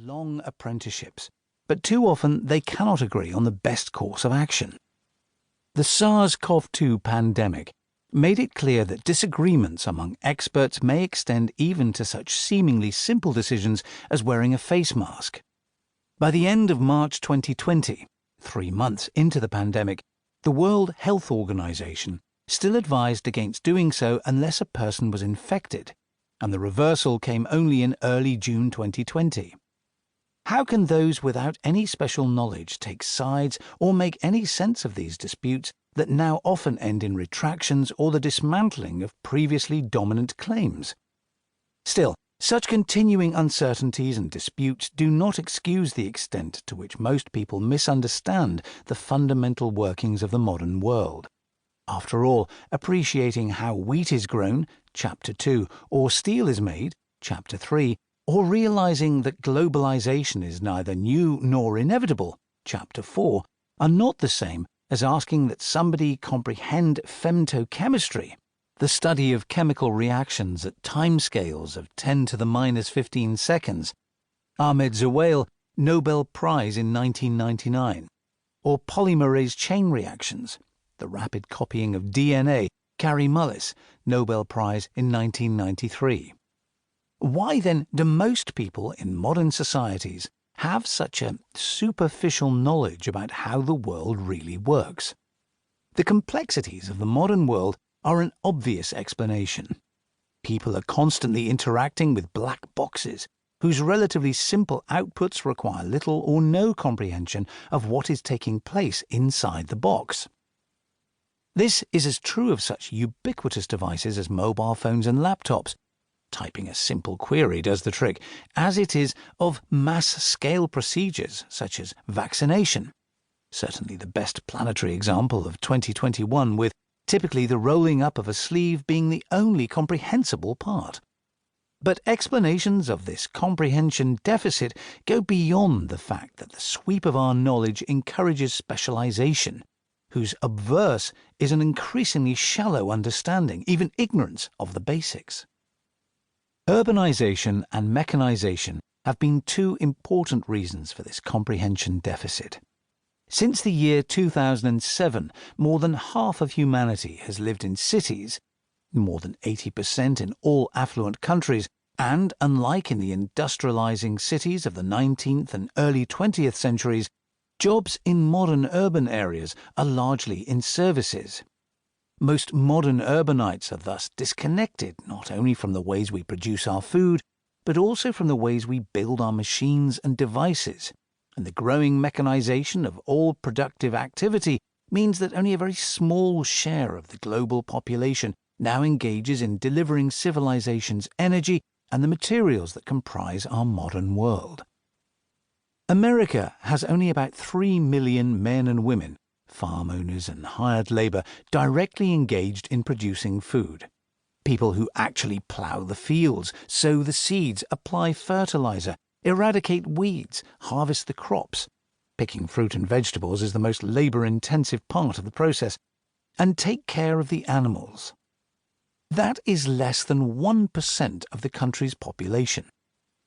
long apprenticeships, but too often they cannot agree on the best course of action. The SARS-CoV-2 pandemic made it clear that disagreements among experts may extend even to such seemingly simple decisions as wearing a face mask. By the end of March 2020, 3 months into the pandemic, the World Health Organization still advised against doing so unless a person was infected, and the reversal came only in early June 2020. How can those without any special knowledge take sides or make any sense of these disputes that now often end in retractions or the dismantling of previously dominant claims? Still, such continuing uncertainties and disputes do not excuse the extent to which most people misunderstand the fundamental workings of the modern world. After all, appreciating how wheat is grown, Chapter 2, or steel is made, Chapter 3, or realizing that globalization is neither new nor inevitable, Chapter 4, are not the same as asking that somebody comprehend femtochemistry, the study of chemical reactions at timescales of 10 to the minus 15 seconds, Ahmed Zewail, Nobel Prize in 1999, or polymerase chain reactions, the rapid copying of DNA, Kary Mullis, Nobel Prize in 1993. Why then do most people in modern societies have such a superficial knowledge about how the world really works? The complexities of the modern world are an obvious explanation. People are constantly interacting with black boxes, whose relatively simple outputs require little or no comprehension of what is taking place inside the box. This is as true of such ubiquitous devices as mobile phones and laptops. Typing a simple query does the trick, as it is of mass-scale procedures such as vaccination. Certainly the best planetary example of 2021, with typically the rolling up of a sleeve being the only comprehensible part. But explanations of this comprehension deficit go beyond the fact that the sweep of our knowledge encourages specialization, whose obverse is an increasingly shallow understanding, even ignorance, of the basics. Urbanization and mechanization have been two important reasons for this comprehension deficit. Since the year 2007, more than half of humanity has lived in cities, more than 80% in all affluent countries, and, unlike in the industrializing cities of the 19th and early 20th centuries, jobs in modern urban areas are largely in services. Most modern urbanites are thus disconnected not only from the ways we produce our food, but also from the ways we build our machines and devices, and the growing mechanization of all productive activity means that only a very small share of the global population now engages in delivering civilization's energy and the materials that comprise our modern world. America has only about 3 million men and women, farm owners and hired labor, directly engaged in producing food. People who actually plow the fields, sow the seeds, apply fertilizer, eradicate weeds, harvest the crops. Picking fruit and vegetables is the most labor-intensive part of the process, and take care of the animals. That is less than 1% of the country's population.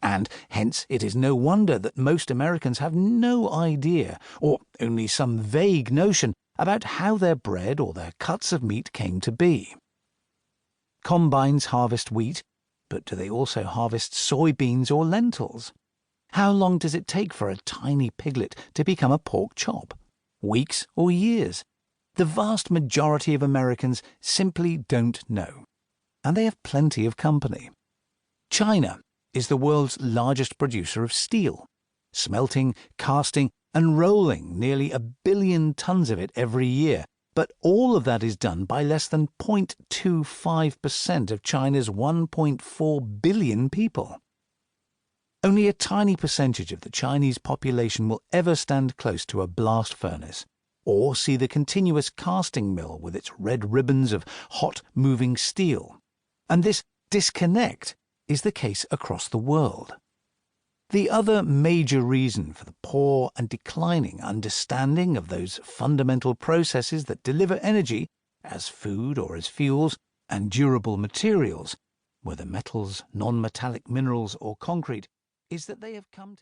And hence it is no wonder that most Americans have no idea, or only some vague notion, about how their bread or their cuts of meat came to be. Combines harvest wheat, but do they also harvest soybeans or lentils? How long does it take for a tiny piglet to become a pork chop? Weeks or years? The vast majority of Americans simply don't know, and they have plenty of company. China is the world's largest producer of steel, smelting, casting, and rolling nearly 1 billion tons of it every year, but all of that is done by less than 0.25% of China's 1.4 billion people. Only a tiny percentage of the Chinese population will ever stand close to a blast furnace, or see the continuous casting mill with its red ribbons of hot, moving steel. And this disconnect is the case across the world. The other major reason for the poor and declining understanding of those fundamental processes that deliver energy, as food or as fuels, and durable materials, whether metals, non-metallic minerals or concrete, is that they have come to be